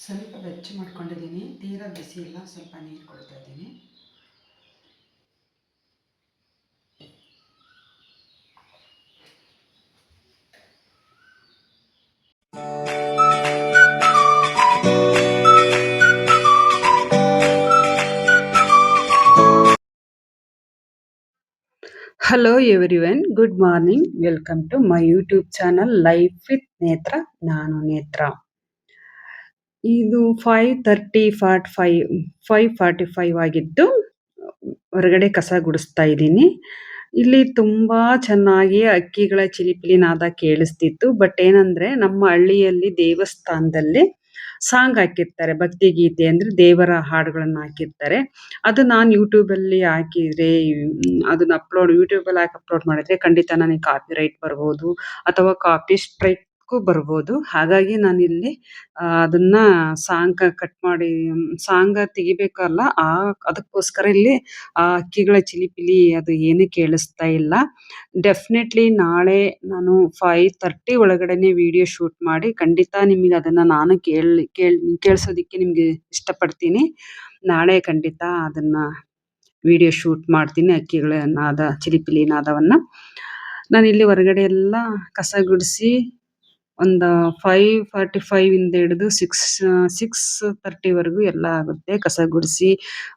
ಸ್ವಲ್ಪ ಬೆಚ್ಚ ಮಾಡ್ಕೊಂಡಿದ್ದೀನಿ. ತೀರಾ ಬಿಸಿ ಇಲ್ಲ, ಸ್ವಲ್ಪ ನೀರು ಕೊಡ್ತಾ ಇದ್ದೀನಿ. Hello everyone, good morning. Welcome to my YouTube channel life with Nethra. ನಾನು ನೇತ್ರ. ಇದು 5:45 ಆಗಿದ್ದು ಹೊರಗಡೆ ಕಸ ಗುಡಿಸ್ತಾ ಇದ್ದೀನಿ. ಇಲ್ಲಿ ತುಂಬಾ ಚೆನ್ನಾಗಿ ಹಕ್ಕಿಗಳ ಚಿಲಿಪಿಲಿ ನಾದ ಕೇಳಿಸ್ತಿತ್ತು. ಬಟ್ ಏನಂದ್ರೆ ನಮ್ಮ ಹಳ್ಳಿಯಲ್ಲಿ ದೇವಸ್ಥಾನದಲ್ಲಿ ಸಾಂಗ್ ಹಾಕಿರ್ತಾರೆ, ಭಕ್ತಿ ಗೀತೆ ಅಂದ್ರೆ ದೇವರ ಹಾಡುಗಳನ್ನ ಹಾಕಿರ್ತಾರೆ. ಅದು ನಾನು ಯೂಟ್ಯೂಬಲ್ಲಿ ಹಾಕಿದ್ರೆ ಅದನ್ನ ಯೂಟ್ಯೂಬಲ್ಲಿ ಹಾಕಿ ಅಪ್ಲೋಡ್ ಮಾಡಿದ್ರೆ ಖಂಡಿತ ನನಗೆ ಕಾಪಿ ರೈಟ್ ಬರ್ಬೋದು ಅಥವಾ ಕಾಪಿ ಸ್ಟ್ರೈಕ್ ಬರ್ಬೋದು. ಹಾಗಾಗಿ ನಾನಿಲ್ಲಿ ಅದನ್ನ ಸಾಂಗ್ ಕಟ್ ಮಾಡಿ ಸಾಂಗ್ ತೆಗಿಬೇಕಲ್ಲ, ಅದಕ್ಕೋಸ್ಕರ ಇಲ್ಲಿ ಆ ಹಕ್ಕಿಗಳ ಚಿಲಿಪಿಲಿ ಅದು ಏನು ಕೇಳಿಸ್ತಾ ಇಲ್ಲ. ಡೆಫಿನೆಟ್ಲಿ ನಾಳೆ ನಾನು 5:30 ಒಳಗಡೆನೆ ವಿಡಿಯೋ ಶೂಟ್ ಮಾಡಿ ಖಂಡಿತ ನಿಮಗೆ ಅದನ್ನ ನಾನು ಕೇಳಿಸೋದಿಕ್ಕೆ ನಿಮ್ಗೆ ಇಷ್ಟಪಡ್ತೀನಿ. ನಾಳೆ ಖಂಡಿತ ಅದನ್ನ ವಿಡಿಯೋ ಶೂಟ್ ಮಾಡ್ತೀನಿ, ಹಕ್ಕಿಗಳ ನಾದ ಚಿಲಿಪಿಲಿ ನಾದವನ್ನ. ನಾನಿಲ್ಲಿ ಹೊರಗಡೆ ಎಲ್ಲ ಕಸ ಗುಡಿಸಿ ಒಂದು 5:45 ಇಂದ ಹಿಡಿದು 6:30 ಎಲ್ಲ ಆಗುತ್ತೆ. ಕಸ ಗುಡಿಸಿ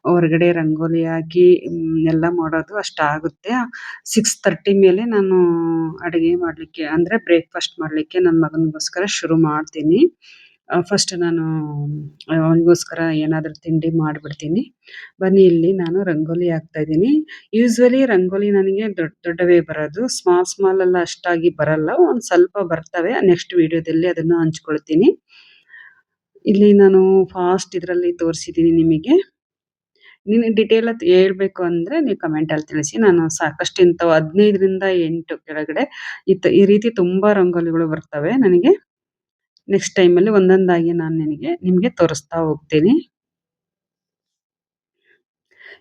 ಹೊರಗಡೆ ರಂಗೋಲಿ ಹಾಕಿ ಎಲ್ಲ ಮಾಡೋದು ಅಷ್ಟಾಗುತ್ತೆ. 6:30 ಮೇಲೆ ನಾನು ಅಡುಗೆ ಮಾಡಲಿಕ್ಕೆ ಅಂದರೆ ಬ್ರೇಕ್ಫಾಸ್ಟ್ ಮಾಡಲಿಕ್ಕೆ ನನ್ನ ಮಗನಿಗೋಸ್ಕರ ಶುರು ಮಾಡ್ತೀನಿ. ಫಸ್ಟ್ ನಾನು ಅವನಿಗೋಸ್ಕರ ಏನಾದರೂ ತಿಂಡಿ ಮಾಡಿಬಿಡ್ತೀನಿ. ಬನ್ನಿ, ಇಲ್ಲಿ ನಾನು ರಂಗೋಲಿ ಹಾಕ್ತಾ ಇದ್ದೀನಿ. ಯೂಶ್ವಲಿ ರಂಗೋಲಿ ನನಗೆ ದೊಡ್ಡವೇ ಬರೋದು, ಸ್ಮಾಲ್ ಎಲ್ಲ ಅಷ್ಟಾಗಿ ಬರಲ್ಲ, ಒಂದು ಸ್ವಲ್ಪ ಬರ್ತವೆ. ನೆಕ್ಸ್ಟ್ ವಿಡಿಯೋದಲ್ಲಿ ಅದನ್ನು ಹಂಚ್ಕೊಳ್ತೀನಿ. ಇಲ್ಲಿ ನಾನು ಫಾಸ್ಟ್ ಇದರಲ್ಲಿ ತೋರಿಸಿದ್ದೀನಿ ನಿಮಗೆ. ನೀನು ಡಿಟೇಲ್ ಹೇಳ್ಬೇಕು ಅಂದರೆ ನೀವು ಕಮೆಂಟಲ್ಲಿ ತಿಳಿಸಿ. ನಾನು ಸಾಕಷ್ಟು ಇಂಥವು 15ರಿಂದ 8 ಕೆಳಗಡೆ ಈ ರೀತಿ ತುಂಬ ರಂಗೋಲಿಗಳು ಬರ್ತವೆ ನನಗೆ. ನೆಕ್ಸ್ಟ್ ಟೈಮಲ್ಲಿ ಒಂದೊಂದಾಗಿ ನಾನು ನಿಮಗೆ ತೋರಿಸ್ತಾ ಹೋಗ್ತೀನಿ.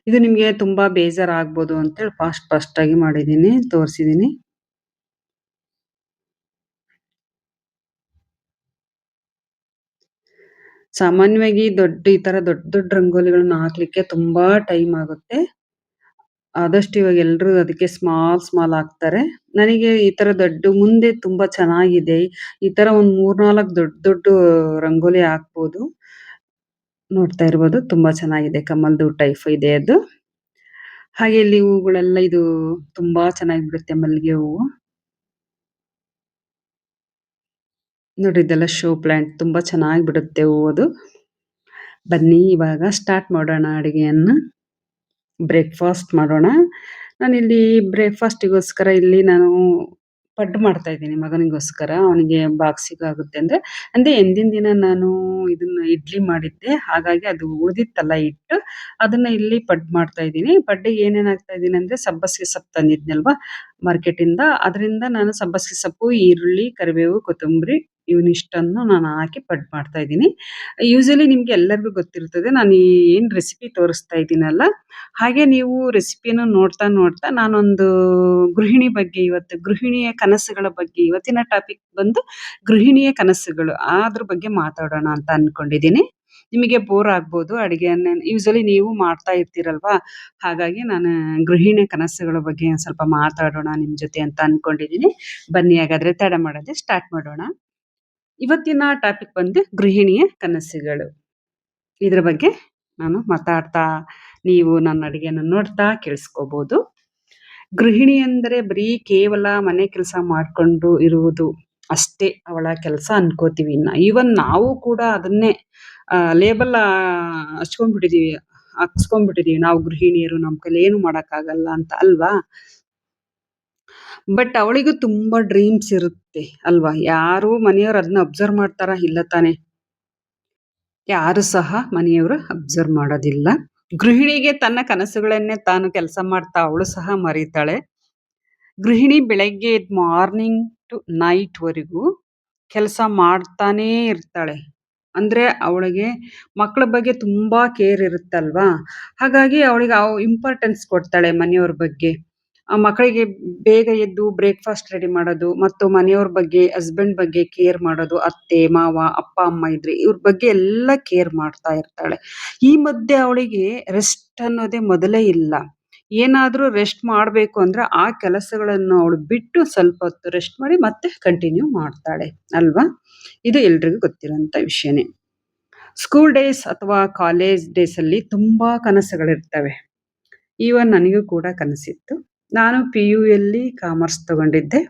ಇದು ನಿಮಗೆ ತುಂಬಾ ಬೇಜಾರಾಗ್ಬೋದು ಅಂತೇಳಿ ಫಾಸ್ಟಾಗಿ ಮಾಡಿದ್ದೀನಿ, ತೋರಿಸಿದ್ದೀನಿ. ಸಾಮಾನ್ಯವಾಗಿ ಈ ತರ ದೊಡ್ಡ ರಂಗೋಲಿಗಳನ್ನ ಹಾಕ್ಲಿಕ್ಕೆ ತುಂಬಾ ಟೈಮ್ ಆಗುತ್ತೆ. ಆದಷ್ಟು ಇವಾಗ ಎಲ್ಲರೂ ಅದಕ್ಕೆ ಸ್ಮಾಲ್ ಹಾಕ್ತಾರೆ. ನನಗೆ ಈ ತರ ಮುಂದೆ ತುಂಬಾ ಚೆನ್ನಾಗಿದೆ. ಈ ತರ ಒಂದು 3-4 ದೊಡ್ಡ ರಂಗೋಲಿ ಹಾಕ್ಬೋದು. ನೋಡ್ತಾ ಇರ್ಬೋದು, ತುಂಬಾ ಚೆನ್ನಾಗಿದೆ. ಕಮಲ್ದು ಟೈಪ್ ಇದೆ ಅದು. ಹಾಗೆ ಇಲ್ಲಿ ಹೂಗಳೆಲ್ಲ ಇದು ತುಂಬಾ ಚೆನ್ನಾಗಿ ಬಿಡುತ್ತೆ, ಮಲ್ಲಿಗೆ ಹೂವು. ನೋಡಿ, ಇದೆಲ್ಲ ಶೋ ಪ್ಲಾಂಟ್, ತುಂಬಾ ಚೆನ್ನಾಗಿ ಬಿಡುತ್ತೆ ಹೂವು ಅದು. ಬನ್ನಿ ಇವಾಗ ಸ್ಟಾರ್ಟ್ ಮಾಡೋಣ ಅಡುಗೆಯನ್ನ. ಬ್ರೇಕ್ಫಾಸ್ಟ್ ಮಾಡೋಣ. ನಾನಿಲ್ಲಿ ಬ್ರೇಕ್ಫಾಸ್ಟಿಗೋಸ್ಕರ ಇಲ್ಲಿ ನಾನು ಪಡ್ಡು ಮಾಡ್ತಾ ಇದ್ದೀನಿ ಮಗನಿಗೋಸ್ಕರ. ಅವನಿಗೆ ಬಾಕ್ಸಿಗೆ ಆಗುತ್ತೆ ಅಂದ್ರೆ ಎಂದಿನ ದಿನ ನಾನು ಇದನ್ನ ಇಡ್ಲಿ ಮಾಡಿದ್ದೆ, ಹಾಗಾಗಿ ಅದು ಉಳಿದಿತ್ತಲ್ಲ ಹಿಟ್ಟು, ಅದನ್ನ ಇಲ್ಲಿ ಪಡ್ಡು ಮಾಡ್ತಾ ಇದ್ದೀನಿ. ಪಡ್ಡಿಗೆ ಏನೇನು ಹಾಕ್ತಾ ಇದ್ದೀನಿ ಅಂದ್ರೆ ಸಬ್ಬಸಿಗೆ ಸೊಪ್ಪು ತಂದಿದ್ನಲ್ವಾ ಮಾರ್ಕೆಟಿಂದ, ಅದರಿಂದ ನಾನು ಸಬ್ಬಸಿಗೆ ಸೊಪ್ಪು, ಈರುಳ್ಳಿ, ಕರಿಬೇವು, ಕೊತ್ತಂಬರಿ ಇವನಿಷ್ಟನ್ನು ನಾನು ಹಾಕಿ ಪಡ್ಡು ಮಾಡ್ತಾ ಇದ್ದೀನಿ. ಯೂಶಲಿ ನಿಮ್ಗೆ ಎಲ್ಲರಿಗೂ ಗೊತ್ತಿರ್ತದೆ ನಾನು ಏನು ರೆಸಿಪಿ ತೋರಿಸ್ತಾ ಇದ್ದೀನಲ್ಲ, ಹಾಗೆ ನೀವು ರೆಸಿಪಿಯನ್ನು ನೋಡ್ತಾ ನಾನೊಂದು ಗೃಹಿಣಿ ಬಗ್ಗೆ, ಇವತ್ತು ಗೃಹಿಣಿಯ ಕನಸುಗಳ ಬಗ್ಗೆ, ಇವತ್ತಿನ ಟಾಪಿಕ್ ಬಂದು ಗೃಹಿಣಿಯ ಕನಸುಗಳು, ಅದ್ರ ಬಗ್ಗೆ ಮಾತಾಡೋಣ ಅಂತ ಅನ್ಕೊಂಡಿದ್ದೀನಿ. ನಿಮಗೆ ಬೋರ್ ಆಗ್ಬೋದು, ಅಡುಗೆಯನ್ನ ಯೂಶಲಿ ನೀವು ಮಾಡ್ತಾ ಇರ್ತೀರಲ್ವಾ, ಹಾಗಾಗಿ ನಾನು ಗೃಹಿಣಿಯ ಕನಸುಗಳ ಬಗ್ಗೆ ಒಂದು ಸ್ವಲ್ಪ ಮಾತಾಡೋಣ ನಿಮ್ಮ ಜೊತೆ ಅಂತ ಅನ್ಕೊಂಡಿದ್ದೀನಿ. ಬನ್ನಿ ಹಾಗಾದ್ರೆ ತಡ ಮಾಡದೆ ಸ್ಟಾರ್ಟ್ ಮಾಡೋಣ. ಇವತ್ತಿನ ಟಾಪಿಕ್ ಬಂದು ಗೃಹಿಣಿಯ ಕನಸುಗಳು. ಇದ್ರ ಬಗ್ಗೆ ನಾನು ಮಾತಾಡ್ತಾ ನೀವು ನನ್ನ ಅಡುಗೆನ ನೋಡ್ತಾ ಕೇಳಿಸ್ಕೋಬಹುದು. ಗೃಹಿಣಿ ಅಂದರೆ ಬರೀ ಕೇವಲ ಮನೆ ಕೆಲಸ ಮಾಡಿಕೊಂಡು ಇರುವುದು ಅಷ್ಟೇ ಅವಳ ಕೆಲಸ ಅನ್ಕೋತೀವಿ. ಈವನ್ ನಾವು ಕೂಡ ಅದನ್ನೇ ಲೇಬಲ್ ಹಾಕ್ಸ್ಕೊಂಡ್ಬಿಟ್ಟಿದೀವಿ, ನಾವು ಗೃಹಿಣಿಯರು, ನಮ್ಮ ಕೈಲಿ ಏನು ಮಾಡೋಕ್ಕಾಗಲ್ಲ ಅಂತ, ಅಲ್ವಾ? ಬಟ್ ಅವಳಿಗೂ ತುಂಬಾ ಡ್ರೀಮ್ಸ್ ಇರುತ್ತೆ ಅಲ್ವಾ? ಯಾರು ಮನೆಯವ್ರು ಅದನ್ನ ಅಬ್ಸರ್ವ್ ಮಾಡ್ತಾರ? ಇಲ್ಲ ತಾನೆ. ಯಾರು ಸಹ ಮನೆಯವರು ಅಬ್ಸರ್ವ್ ಮಾಡೋದಿಲ್ಲ. ಗೃಹಿಣಿಗೆ ತನ್ನ ಕನಸುಗಳನ್ನೇ ತಾನು ಕೆಲಸ ಮಾಡ್ತಾ ಅವಳು ಸಹ ಮರೀತಾಳೆ. ಗೃಹಿಣಿ ಬೆಳಗ್ಗೆ ಮಾರ್ನಿಂಗ್ ಟು ನೈಟ್ ವರೆಗೂ ಕೆಲಸ ಮಾಡ್ತಾನೇ ಇರ್ತಾಳೆ. ಅಂದ್ರೆ ಅವಳಿಗೆ ಮಕ್ಕಳ ಬಗ್ಗೆ ತುಂಬಾ ಕೇರ್ ಇರುತ್ತಲ್ವಾ, ಹಾಗಾಗಿ ಅವಳಿಗೆ ಇಂಪಾರ್ಟೆನ್ಸ್ ಕೊಡ್ತಾಳೆ ಮನೆಯವ್ರ ಬಗ್ಗೆ. ಮಕ್ಕಳಿಗೆ ಬೇಗ ಎದ್ದು ಬ್ರೇಕ್‌ಫಾಸ್ಟ್ ರೆಡಿ ಮಾಡೋದು ಮತ್ತು ಮನೆಯವ್ರ ಬಗ್ಗೆ, ಹಸ್ಬೆಂಡ್ ಬಗ್ಗೆ ಕೇರ್ ಮಾಡೋದು. ಅತ್ತೆ, ಮಾವ, ಅಪ್ಪ, ಅಮ್ಮ ಇದ್ರೆ ಇವ್ರ ಬಗ್ಗೆ ಎಲ್ಲ ಕೇರ್ ಮಾಡ್ತಾ ಇರ್ತಾಳೆ. ಈ ಮಧ್ಯೆ ಅವಳಿಗೆ ರೆಸ್ಟ್ ಅನ್ನೋದೇ ಮೊದಲೇ ಇಲ್ಲ. ಏನಾದ್ರೂ ರೆಸ್ಟ್ ಮಾಡ್ಬೇಕು ಅಂದ್ರೆ ಆ ಕೆಲಸಗಳನ್ನು ಅವಳು ಬಿಟ್ಟು ಸ್ವಲ್ಪ ಹೊತ್ತು ರೆಸ್ಟ್ ಮಾಡಿ ಮತ್ತೆ ಕಂಟಿನ್ಯೂ ಮಾಡ್ತಾಳೆ ಅಲ್ವಾ? ಇದು ಎಲ್ರಿಗೂ ಗೊತ್ತಿರೋಂಥ ವಿಷಯನೇ. ಸ್ಕೂಲ್ ಡೇಸ್ ಅಥವಾ ಕಾಲೇಜ್ ಡೇಸಲ್ಲಿ ತುಂಬಾ ಕನಸುಗಳಿರ್ತವೆ. ಈವನ್ ನನಗೂ ಕೂಡ ಕನಸಿತ್ತು. ನಾನು ಪಿ.ಯು.ಯಲ್ಲಿ ಕಾಮರ್ಸ್ ತಗೊಂಡಿದ್ದೆ.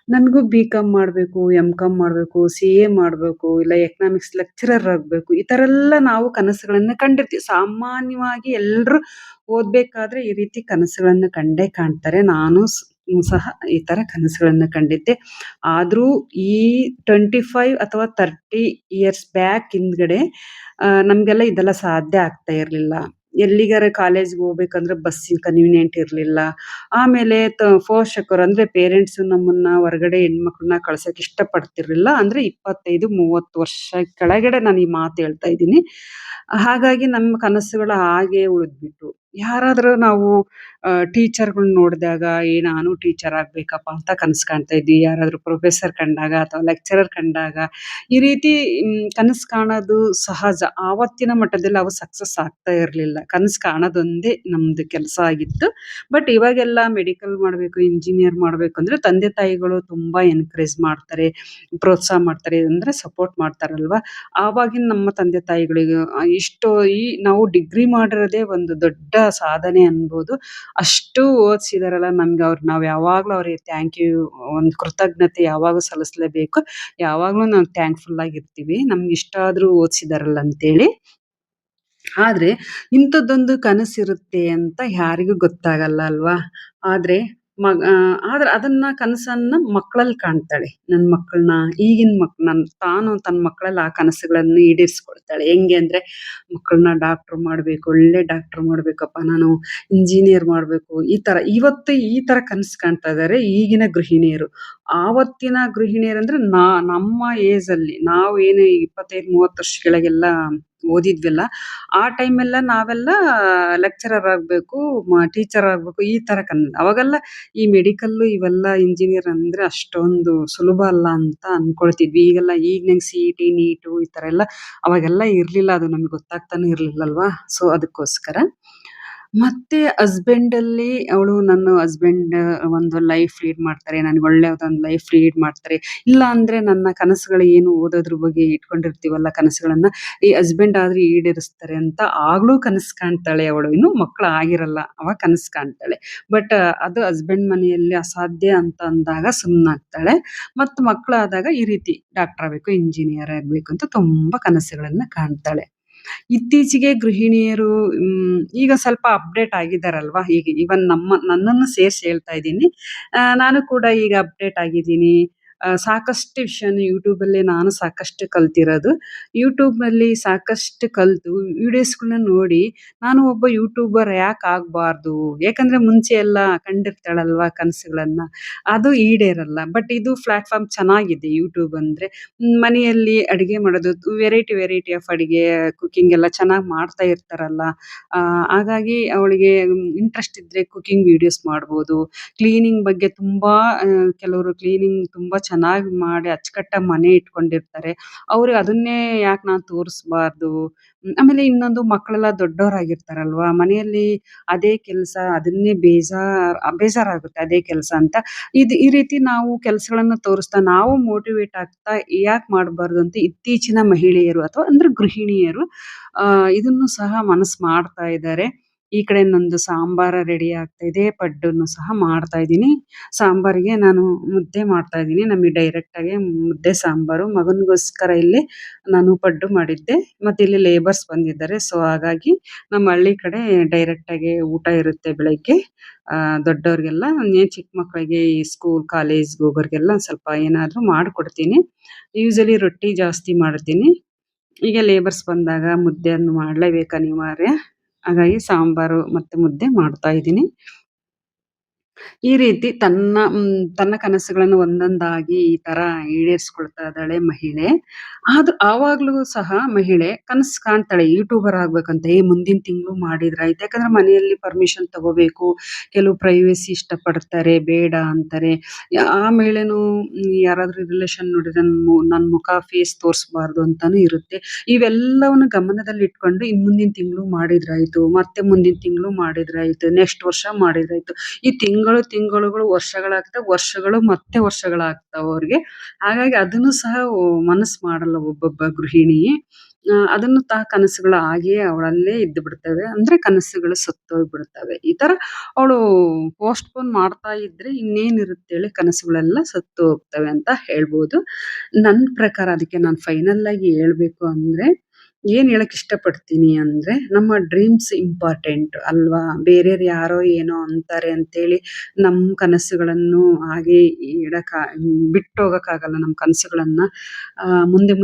ನನಗೂ ಬಿ.ಕಾಮ್ ಮಾಡ್ಬೇಕು, ಎಂ.ಕಾಮ್ ಮಾಡ್ಬೇಕು, ಸಿ.ಎ ಮಾಡ್ಬೇಕು, ಇಲ್ಲ ಎಕನಾಮಿಕ್ಸ್ ಲೆಕ್ಚರರ್ ಆಗ್ಬೇಕು. ಈ ಥರ ಎಲ್ಲ ನಾವು ಕನಸುಗಳನ್ನ ಕಂಡಿರ್ತೀವಿ. ಸಾಮಾನ್ಯವಾಗಿ ಎಲ್ರು ಓದ್ಬೇಕಾದ್ರೆ ಈ ರೀತಿ ಕನಸುಗಳನ್ನ ಕಂಡೇ ಕಾಣ್ತಾರೆ. ನಾನು ಸಹ ಈ ತರ ಕನಸುಗಳನ್ನ ಕಂಡಿದ್ದೆ. ಆದ್ರೂ ಈ 25 ಅಥವಾ 30 ಇಯರ್ಸ್ ಬ್ಯಾಕ್ ಹಿಂದ್ಗಡೆ ನಮ್ಗೆಲ್ಲ ಇದೆಲ್ಲ ಸಾಧ್ಯ ಆಗ್ತಾ ಇರ್ಲಿಲ್ಲ. ಎಲ್ಲಿಗಾರ ಕಾಲೇಜ್‌ಗೆ ಹೋಗ್ಬೇಕಂದ್ರೆ ಬಸ್ಸಿನ ಕನ್ವೀನಿಯಂಟ್ ಇರ್ಲಿಲ್ಲ. ಆಮೇಲೆ ಪೋಷಕರು ಅಂದ್ರೆ ಪೇರೆಂಟ್ಸ್ ನಮ್ಮನ್ನ ಹೊರಗಡೆ ಹೆಣ್ಮಕ್ಳನ್ನ ಕಳ್ಸಕ್ ಇಷ್ಟಪಡ್ತಿರ್ಲಿಲ್ಲ. ಅಂದ್ರೆ 25, 30 ವರ್ಷ ಕೆಳಗಡೆ ನಾನು ಈ ಮಾತು ಹೇಳ್ತಾ ಇದ್ದೀನಿ. ಹಾಗಾಗಿ ನಮ್ಮ ಕನಸುಗಳು ಹಾಗೆ ಉಳಿದ್ಬಿಟ್ಟು. ಯಾರಾದ್ರೂ ನಾವು ಟೀಚರ್‌ಗಳನ್ನ ನೋಡಿದಾಗ ನಾನು ಟೀಚರ್ ಆಗ್ಬೇಕಪ್ಪ ಅಂತ ಕನಸು ಕಾಣ್ತಾ ಇದ್ವಿ. ಯಾರಾದ್ರೂ ಪ್ರೊಫೆಸರ್ ಕಂಡಾಗ ಅಥವಾ ಲೆಕ್ಚರರ್ ಕಂಡಾಗ ಈ ರೀತಿ ಕನಸು ಕಾಣೋದು ಸಹಜ. ಆವತ್ತಿನ ಮಟ್ಟದಲ್ಲಿ ಅವು ಸಕ್ಸಸ್ ಆಗ್ತಾ ಇರ್ಲಿಲ್ಲ. ಕನಸು ಕಾಣೋದೊಂದೇ ನಮ್ದು ಕೆಲಸ ಆಗಿತ್ತು. ಬಟ್ ಇವಾಗೆಲ್ಲ ಮೆಡಿಕಲ್ ಮಾಡ್ಬೇಕು, ಇಂಜಿನಿಯರ್ ಮಾಡ್ಬೇಕು ಅಂದ್ರೆ ತಂದೆ ತಾಯಿಗಳು ತುಂಬಾ ಎನ್ಕರೇಜ್ ಮಾಡ್ತಾರೆ, ಪ್ರೋತ್ಸಾಹ ಮಾಡ್ತಾರೆ ಅಂದ್ರೆ ಸಪೋರ್ಟ್ ಮಾಡ್ತಾರಲ್ವಾ. ಆವಾಗಿನ ನಮ್ಮ ತಂದೆ ತಾಯಿಗಳಿಗೆ ಇಷ್ಟು ನಾವು ಡಿಗ್ರಿ ಮಾಡಿರೋದೇ ಒಂದು ದೊಡ್ಡ ಸಾಧನೆ ಅನ್ಬೋದು. ಅಷ್ಟು ಓದಿಸಿದಾರಲ್ಲ ನಮ್ಗೆ ನಾವ್ ಯಾವಾಗ್ಲೂ ಅವ್ರಿಗೆ ಥ್ಯಾಂಕ್ ಯು, ಒಂದು ಕೃತಜ್ಞತೆ ಯಾವಾಗೂ ಸಲ್ಲಿಸಲೇಬೇಕು. ಯಾವಾಗ್ಲೂ ನಾವು ಥ್ಯಾಂಕ್ಫುಲ್ ಆಗಿರ್ತೀವಿ. ನಮ್ಗೆ ಇಷ್ಟ ಆದ್ರೂ ಓದಿಸಿದಾರಲ್ಲ ಅಂತೇಳಿ. ಆದ್ರೆ ಇಂಥದ್ದೊಂದು ಕನಸಿರುತ್ತೆ ಅಂತ ಯಾರಿಗೂ ಗೊತ್ತಾಗಲ್ಲ ಅಲ್ವಾ? ಆದ್ರೆ ಆದ್ರೆ ಅದನ್ನ ಕನಸನ್ನ ಮಕ್ಕಳಲ್ಲಿ ಕಾಣ್ತಾಳೆ. ನನ್ ಮಕ್ಕಳನ್ನ ಈಗಿನ ತಾನು ತನ್ನ ಮಕ್ಕಳಲ್ಲಿ ಆ ಕನಸುಗಳನ್ನು ಈಡೇರಿಸ್ಕೊಳ್ತಾಳೆ. ಹೆಂಗೆ ಅಂದ್ರೆ ಮಕ್ಕಳನ್ನ ಡಾಕ್ಟರ್ ಮಾಡ್ಬೇಕು, ಒಳ್ಳೆ ಡಾಕ್ಟರ್ ಮಾಡ್ಬೇಕಪ್ಪ ನಾನು, ಇಂಜಿನಿಯರ್ ಮಾಡ್ಬೇಕು. ಈ ತರ ಇವತ್ತು ಈ ತರ ಕನಸು ಕಾಣ್ತಾ ಇದಾರೆ ಈಗಿನ ಗೃಹಿಣಿಯರು. ಆವತ್ತಿನ ಗೃಹಿಣಿಯರಂದ್ರೆ ನಮ್ಮ ಏಜ್ ಅಲ್ಲಿ ನಾವು ಏನು 25, 30 ವರ್ಷ ಕೆಳಗೆಲ್ಲ ಓದಿದ್ವಲ್ಲ, ಆ ಟೈಮೆಲ್ಲ ನಾವೆಲ್ಲ ಲೆಕ್ಚರರ್ ಆಗ್ಬೇಕು, ಟೀಚರ್ ಆಗ್ಬೇಕು ಈ ತರ ಅವಾಗೆಲ್ಲ ಈ ಮೆಡಿಕಲ್ಲು ಇವೆಲ್ಲ ಇಂಜಿನಿಯರ್ ಅಂದ್ರೆ ಅಷ್ಟೊಂದು ಸುಲಭ ಅಲ್ಲ ಅಂತ ಅನ್ಕೊಳ್ತಿದ್ವಿ. ಈಗಿನಂಗ್ ಸಿ.ಇ.ಟಿ, ನೀಟು ಈ ತರ ಎಲ್ಲ ಅವಾಗೆಲ್ಲ ಇರ್ಲಿಲ್ಲ. ಅದು ನಮ್ಗೆ ಗೊತ್ತಾಗ್ತಾನು ಇರ್ಲಿಲ್ಲಲ್ವಾ? ಸೊ ಅದಕ್ಕೋಸ್ಕರ. ಮತ್ತೆ ಹಸ್ಬೆಂಡಲ್ಲಿ ನನ್ನ ಹಸ್ಬೆಂಡ್ ಒಂದು ಲೈಫ್ ಲೀಡ್ ಮಾಡ್ತಾರೆ. ನನಗೆ ಒಳ್ಳೆದೊಂದು ಲೈಫ್ ಲೀಡ್ ಮಾಡ್ತಾರೆ. ಇಲ್ಲ ಅಂದ್ರೆ ನನ್ನ ಕನಸುಗಳು ಏನು ಓದೋದ್ರ ಬಗ್ಗೆ ಇಟ್ಕೊಂಡಿರ್ತೀವಲ್ಲ ಕನಸುಗಳನ್ನ, ಈ ಹಸ್ಬೆಂಡ್ ಆದ್ರೆ ಈಡೇರಿಸ್ತಾರೆ ಅಂತ ಆಗ್ಲೂ ಕನಸು ಕಾಣ್ತಾಳೆ ಅವಳು. ಇನ್ನು ಮಕ್ಕಳು ಆಗಿರಲ್ಲ. ಅವಾಗ ಕನಸು ಕಾಣ್ತಾಳೆ. ಬಟ್ ಅದು ಹಸ್ಬೆಂಡ್ ಮನೆಯಲ್ಲಿ ಅಸಾಧ್ಯ ಅಂತ ಅಂದಾಗ ಸುಮ್ನಾಗ್ತಾಳೆ. ಮತ್ತು ಮಕ್ಕಳಾದಾಗ ಈ ರೀತಿ ಡಾಕ್ಟರ್ ಆಗ್ಬೇಕು, ಇಂಜಿನಿಯರ್ ಆಗ್ಬೇಕು ಅಂತ ತುಂಬಾ ಕನಸುಗಳನ್ನ ಕಾಣ್ತಾಳೆ. ಇತ್ತೀಚೆಗೆ ಗೃಹಿಣಿಯರು ಈಗ ಸ್ವಲ್ಪ ಅಪ್ಡೇಟ್ ಆಗಿದ್ದಾರಲ್ವಾ? ಈಗ ಇವನ್ ನನ್ನನ್ನು ಸೇರ್ಸಿ ಹೇಳ್ತಾ ಇದ್ದೀನಿ. ನಾನು ಕೂಡ ಈಗ ಅಪ್ಡೇಟ್ ಆಗಿದ್ದೀನಿ. ಸಾಕಷ್ಟು ವಿಷಯನ ಯೂಟ್ಯೂಬಲ್ಲೇ ನಾನು ಸಾಕಷ್ಟು ಕಲ್ತಿರೋದು. ಯೂಟ್ಯೂಬ್‌ನಲ್ಲಿ ಸಾಕಷ್ಟು ಕಲ್ತು ವಿಡಿಯೋಸ್‌ಗಳನ್ನ ನೋಡಿ ನಾನು ಒಬ್ಬ ಯೂಟ್ಯೂಬರ್ ಯಾಕ್ ಆಗ್ಬಾರ್ದು? ಯಾಕಂದ್ರೆ ಮುಂಚೆ ಎಲ್ಲ ಕಂಡಿರ್ತಾಳಲ್ವಾ ಕನಸುಗಳನ್ನ, ಅದು ಈಡೇರಲ್ಲ. ಬಟ್ ಇದು ಪ್ಲಾಟ್‌ಫಾರ್ಮ್ ಚೆನ್ನಾಗಿದೆ ಯೂಟ್ಯೂಬ್ ಅಂದ್ರೆ. ಮನೆಯಲ್ಲಿ ಅಡಿಗೆ ಮಾಡೋದು ವೆರೈಟಿ ವೆರೈಟಿ ಆಫ್ ಅಡಿಗೆ, ಕುಕಿಂಗ್ ಎಲ್ಲ ಚೆನ್ನಾಗಿ ಮಾಡ್ತಾ ಇರ್ತಾರಲ್ಲ. ಹಾಗಾಗಿ ಅವಳಿಗೆ ಇಂಟ್ರೆಸ್ಟ್ ಇದ್ರೆ ಕುಕಿಂಗ್ ವಿಡಿಯೋಸ್ ಮಾಡ್ಬೋದು. ಕ್ಲೀನಿಂಗ್ ಬಗ್ಗೆ ತುಂಬಾ ಕೆಲವರು ಕ್ಲೀನಿಂಗ್ ತುಂಬಾ ಚೆನ್ನಾಗಿ ಮಾಡಿ ಅಚ್ಚುಕಟ್ಟಾಗಿ ಮನೆ ಇಟ್ಕೊಂಡಿರ್ತಾರೆ. ಅವ್ರು ಅದನ್ನೇ ಯಾಕೆ ನಾನು ತೋರಿಸ್ಬಾರ್ದು? ಆಮೇಲೆ ಇನ್ನೊಂದು ಮಕ್ಕಳೆಲ್ಲ ದೊಡ್ಡವರಾಗಿರ್ತಾರಲ್ವಾ? ಮನೆಯಲ್ಲಿ ಅದೇ ಕೆಲಸ ಅದನ್ನೇ ಬೇಜಾರಾಗುತ್ತೆ ಅದೇ ಕೆಲಸ ಅಂತ. ಈ ರೀತಿ ನಾವು ಕೆಲಸಗಳನ್ನ ತೋರಿಸ್ತಾ ನಾವು ಮೋಟಿವೇಟ್ ಆಗ್ತಾ ಯಾಕೆ ಮಾಡಬಾರ್ದು ಅಂತ ಇತ್ತೀಚಿನ ಮಹಿಳೆಯರು ಅಥವಾ ಅಂದ್ರೆ ಗೃಹಿಣಿಯರು ಇದನ್ನು ಸಹ ಮನಸ್ಸು ಮಾಡ್ತಾ ಇದ್ದಾರೆ. ಈ ಕಡೆ ನಂದು ಸಾಂಬಾರ ರೆಡಿ ಆಗ್ತಾ ಇದೆ. ಪಡ್ಡನ್ನು ಸಹ ಮಾಡ್ತಾ ಇದ್ದೀನಿ. ಸಾಂಬಾರಿಗೆ ನಾನು ಮುದ್ದೆ ಮಾಡ್ತಾ ಇದ್ದೀನಿ. ನಮಗೆ ಡೈರೆಕ್ಟ್ ಆಗಿ ಮುದ್ದೆ ಸಾಂಬಾರು. ಮಗನಿಗೋಸ್ಕರ ಇಲ್ಲಿ ನಾನು ಪಡ್ಡು ಮಾಡಿದ್ದೆ. ಮತ್ತೆ ಇಲ್ಲಿ ಲೇಬರ್ಸ್ ಬಂದಿದ್ದಾರೆ. ಸೊ ಹಾಗಾಗಿ ನಮ್ಮ ಹಳ್ಳಿ ಕಡೆ ಡೈರೆಕ್ಟ್ ಆಗಿ ಊಟ ಇರುತ್ತೆ ಬೆಳಗ್ಗೆ. ದೊಡ್ಡವ್ರಿಗೆಲ್ಲ ಚಿಕ್ಕ ಮಕ್ಕಳಿಗೆ ಈ ಸ್ಕೂಲ್, ಕಾಲೇಜ್‌ಗೆ ಹೋಗೋರಿಗೆಲ್ಲ ಸ್ವಲ್ಪ ಏನಾದ್ರು ಮಾಡ್ಕೊಡ್ತೀನಿ. ಯೂಶುವಲಿ ರೊಟ್ಟಿ ಜಾಸ್ತಿ ಮಾಡ್ತೀನಿ. ಈಗ ಲೇಬರ್ಸ್ ಬಂದಾಗ ಮುದ್ದೆಯನ್ನು ಮಾಡ್ಲೇಬೇಕು ಅನಿವಾರ್ಯ. ಹಾಗಾಗಿ ಸಾಂಬಾರು ಮತ್ತೆ ಮುದ್ದೆ ಮಾಡ್ತಾ ಇದ್ದೀನಿ. ಈ ರೀತಿ ತನ್ನ ಕನಸುಗಳನ್ನು ಒಂದೊಂದಾಗಿ ಈ ತರ ಈಡೇರಿಸ್ಕೊಳ್ತಾ ಇದ್ದಾಳೆ ಮಹಿಳೆ. ಆವಾಗ್ಲೂ ಸಹ ಮಹಿಳೆ ಕನಸು ಕಾಣ್ತಾಳೆ ಯೂಟ್ಯೂಬರ್ ಆಗ್ಬೇಕಂತ. ಮುಂದಿನ ತಿಂಗಳು ಮಾಡಿದ್ರಾಯ್ತು. ಯಾಕಂದ್ರೆ ಮನೆಯಲ್ಲಿ ಪರ್ಮಿಷನ್ ತಗೋಬೇಕು. ಕೆಲವು ಪ್ರೈವಸಿ ಇಷ್ಟಪಡ್ತಾರೆ, ಬೇಡ ಅಂತಾರೆ. ಆ ಮಹಿಳೆನೂ ಯಾರಾದ್ರೂ ರಿಲೇಷನ್ ನೋಡಿದ್ರೆ ನನ್ ಮುಖ ಫೇಸ್ ತೋರಿಸಬಾರ್ದು ಅಂತಾನೂ ಇರುತ್ತೆ. ಇವೆಲ್ಲವನ್ನು ಗಮನದಲ್ಲಿಟ್ಕೊಂಡು ಮುಂದಿನ ತಿಂಗಳು ಮಾಡಿದ್ರಾಯ್ತು, ಮತ್ತೆ ಮುಂದಿನ ತಿಂಗಳು ಮಾಡಿದ್ರಾಯ್ತು, ನೆಕ್ಸ್ಟ್ ವರ್ಷ ಮಾಡಿದ್ರಾಯ್ತು. ಈ ತಿಂಗಳುಗಳು ವರ್ಷಗಳಾಗ್ತಾವ, ವರ್ಷಗಳು ಮತ್ತೆ ವರ್ಷಗಳಾಗ್ತಾವ ಅವ್ರಿಗೆ. ಹಾಗಾಗಿ ಅದನ್ನು ಸಹ ಮನಸ್ಸು ಮಾಡಲ್ಲ ಒಬ್ಬೊಬ್ಬ ಗೃಹಿಣಿ. ಅದನ್ನು ಕನಸುಗಳು ಹಾಗೆಯೇ ಅವಳಲ್ಲೇ ಇದ್ದು ಬಿಡ್ತವೆ. ಅಂದ್ರೆ ಕನಸುಗಳು ಸತ್ತೋಗ್ಬಿಡ್ತವೆ. ಈ ತರ ಅವಳು ಪೋಸ್ಟ್‌ಪೋನ್ ಮಾಡ್ತಾ ಇದ್ರೆ ಇನ್ನೇನಿರುತ್ತೆ ಹೇಳಿ, ಕನಸುಗಳೆಲ್ಲ ಸತ್ತು ಹೋಗ್ತವೆ ಅಂತ ಹೇಳ್ಬೋದು. ನನ್ ಪ್ರಕಾರ ಅದಕ್ಕೆ ನಾನು ಫೈನಲ್ ಆಗಿ ಹೇಳ್ಬೇಕು ಅಂದ್ರೆ, ಏನ್ ಹೇಳಕ್ ಇಷ್ಟಪಡ್ತೀನಿ ಅಂದ್ರೆ, ನಮ್ಮ ಡ್ರೀಮ್ಸ್ ಇಂಪಾರ್ಟೆಂಟ್ ಅಲ್ವಾ? ಬೇರೆಯವ್ರು ಯಾರೋ ಏನೋ ಅಂತಾರೆ ಅಂತೇಳಿ ನಮ್ ಕನಸುಗಳನ್ನು ಹಾಗೆ ಬಿಟ್ಟು ಹೋಗಕ್ಕಾಗಲ್ಲ ನಮ್ ಕನಸುಗಳನ್ನ. ಮುಂದೆ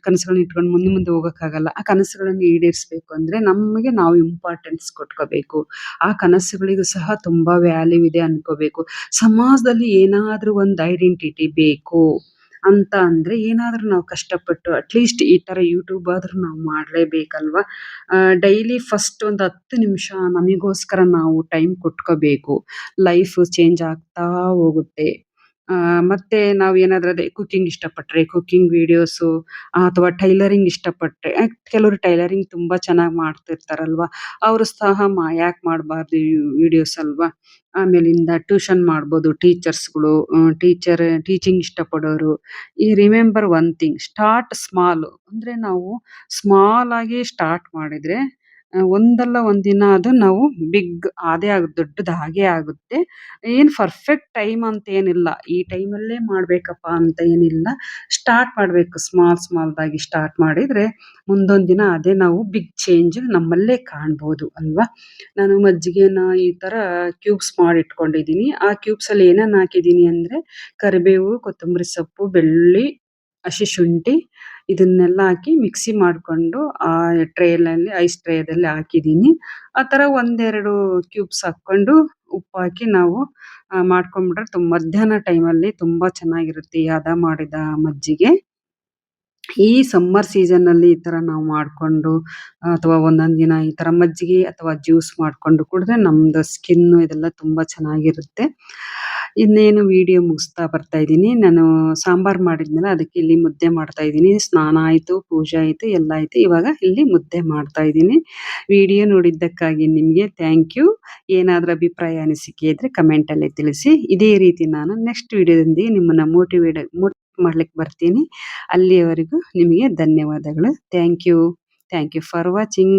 ಕನಸುಗಳನ್ನ ಇಟ್ಕೊಂಡು ಮುಂದೆ ಹೋಗಕ್ಕಾಗಲ್ಲ. ಆ ಕನಸುಗಳನ್ನು ಈಡೇರಿಸ್ಬೇಕು ಅಂದ್ರೆ ನಮಗೆ ನಾವು ಇಂಪಾರ್ಟೆನ್ಸ್ ಕೊಟ್ಕೋಬೇಕು. ಆ ಕನಸುಗಳಿಗೂ ಸಹ ತುಂಬಾ ವ್ಯಾಲ್ಯೂ ಇದೆ ಅನ್ಕೋಬೇಕು. ಸಮಾಜದಲ್ಲಿ ಏನಾದ್ರೂ ಒಂದು ಐಡೆಂಟಿಟಿ ಬೇಕು ಅಂತ ಅಂದ್ರೆ, ಏನಾದ್ರೂ ನಾವು ಕಷ್ಟಪಟ್ಟು ಅಟ್ಲೀಸ್ಟ್ ಈ ತರ ಯೂಟ್ಯೂಬ್ ಆದ್ರೂ ನಾವು ಮಾಡ್ಲೇಬೇಕಲ್ವಾ? ಡೈಲಿ ಫಸ್ಟ್ ಒಂದು 10 ನಿಮಿಷ ನಮಿಗೋಸ್ಕರ ನಾವು ಟೈಮ್ ಕೊಟ್ಕೋಬೇಕು. ಲೈಫ್ ಚೇಂಜ್ ಆಗ್ತಾ ಹೋಗುತ್ತೆ. ಮತ್ತೆ ನಾವು ಏನಾದ್ರೂ ಅದೇ ಕುಕಿಂಗ್ ಇಷ್ಟಪಟ್ರೆ ಕುಕಿಂಗ್ ವಿಡಿಯೋಸು, ಅಥವಾ ಟೈಲರಿಂಗ್ ಇಷ್ಟಪಟ್ರೆ, ಕೆಲವರು ಟೈಲರಿಂಗ್ ತುಂಬಾ ಚೆನ್ನಾಗಿ ಮಾಡ್ತಿರ್ತಾರಲ್ವಾ? ಅವರು ಸಹ ಯಾಕೆ ಮಾಡಬಾರ್ದು ವಿಡಿಯೋಸ್ ಅಲ್ವಾ? ಆಮೇಲಿಂದ ಟ್ಯೂಷನ್ ಮಾಡ್ಬೋದು ಟೀಚರ್ಸ್‌ಗಳು. ಟೀಚಿಂಗ್ ಇಷ್ಟಪಡೋರು. Remember one thing, start small. ಅಂದ್ರೆ ನಾವು ಸ್ಮಾಲ್ ಆಗಿ ಸ್ಟಾರ್ಟ್ ಮಾಡಿದ್ರೆ ಒಂದಲ್ಲ ಒಂದಿನ ಅದು ನಾವು ಬಿಗ್ ದೊಡ್ಡದು ಆಗೇ ಆಗುತ್ತೆ. ಏನ್ ಪರ್ಫೆಕ್ಟ್ ಟೈಮ್ ಅಂತ ಏನಿಲ್ಲ. ಈ ಟೈಮಲ್ಲೇ ಮಾಡ್ಬೇಕಪ್ಪ ಅಂತ ಏನಿಲ್ಲ. ಸ್ಟಾರ್ಟ್ ಮಾಡ್ಬೇಕು ಸ್ಮಾಲ್‌ದಾಗಿ ಸ್ಟಾರ್ಟ್ ಮಾಡಿದ್ರೆ ಮುಂದೊಂದ್ ದಿನ ಅದೇ ನಾವು ಬಿಗ್ ಚೇಂಜ್ ನಮ್ಮಲ್ಲೇ ಕಾಣ್ಬೋದು ಅಲ್ವಾ? ನಾನು ಮಜ್ಜಿಗೆನ ಈ ತರ ಕ್ಯೂಬ್ಸ್ ಮಾಡಿ ಇಟ್ಕೊಂಡಿದೀನಿ. ಆ ಕ್ಯೂಬ್ಸ್ ಅಲ್ಲಿ ಏನೇನ್ ಹಾಕಿದೀನಿ ಅಂದ್ರೆ, ಕರಿಬೇವು, ಕೊತ್ತಂಬರಿ ಸೊಪ್ಪು, ಬೆಳ್ಳುಳ್ಳಿ, ಹಸಿ ಶುಂಠಿ, ಇದನ್ನೆಲ್ಲ ಹಾಕಿ ಮಿಕ್ಸಿ ಮಾಡ್ಕೊಂಡು ಐಸ್ ಟ್ರೇದಲ್ಲಿ ಹಾಕಿದೀನಿ. ಆ ತರ ಒಂದೆರಡು ಕ್ಯೂಬ್ಸ್ ಹಾಕ್ಕೊಂಡು ಉಪ್ಪು ಹಾಕಿ ನಾವು ಮಾಡ್ಕೊಂಡ್ಬಿಟ್ರೆ ಮಧ್ಯಾಹ್ನ ಟೈಮಲ್ಲಿ ತುಂಬಾ ಚೆನ್ನಾಗಿರುತ್ತೆ ಈ ಹದ ಮಾಡಿದ ಮಜ್ಜಿಗೆ. ಈ ಸಮ್ಮರ್ ಸೀಸನ್‌ನಲ್ಲಿ ಈ ತರ ನಾವು ಮಾಡ್ಕೊಂಡು, ಅಥವಾ ಒಂದೊಂದ್ ದಿನ ಈ ತರ ಮಜ್ಜಿಗೆ ಅಥವಾ ಜ್ಯೂಸ್ ಮಾಡ್ಕೊಂಡು ಕುಡಿದ್ರೆ ನಮ್ದು ಸ್ಕಿನ್ನು ಇದೆಲ್ಲ ತುಂಬಾ ಚೆನ್ನಾಗಿರುತ್ತೆ. ಇನ್ನೇನು ವಿಡಿಯೋ ಮುಗಿಸ್ತಾ ಬರ್ತಾ ಇದ್ದೀನಿ. ನಾನು ಸಾಂಬಾರ್ ಮಾಡಿದ್ನಲ್ಲ, ಅದಕ್ಕೆ ಇಲ್ಲಿ ಮುದ್ದೆ ಮಾಡ್ತಾ ಇದ್ದೀನಿ. ಸ್ನಾನ ಆಯ್ತು, ಪೂಜೆ ಆಯ್ತು, ಎಲ್ಲ ಆಯ್ತು. ಇವಾಗ ಇಲ್ಲಿ ಮುದ್ದೆ ಮಾಡ್ತಾ ಇದ್ದೀನಿ. ವಿಡಿಯೋ ನೋಡಿದ್ದಕ್ಕಾಗಿ ನಿಮ್ಗೆ ಥ್ಯಾಂಕ್ ಯು. ಏನಾದ್ರೂ ಅಭಿಪ್ರಾಯ ಅನಿಸಿಕೆ ಇದ್ರೆ ಕಮೆಂಟ್ ಅಲ್ಲಿ ತಿಳಿಸಿ. ಇದೇ ರೀತಿ ನಾನು ನೆಕ್ಸ್ಟ್ ವಿಡಿಯೋದೊಂದಿಗೆ ನಿಮ್ಮನ್ನ ಮೋಟಿವೇಟ್ ಮಾಡ್ಲಿಕ್ಕೆ ಬರ್ತೀನಿ. ಅಲ್ಲಿಯವರೆಗೂ ನಿಮಗೆ ಧನ್ಯವಾದಗಳು. Thank you. Thank you for watching.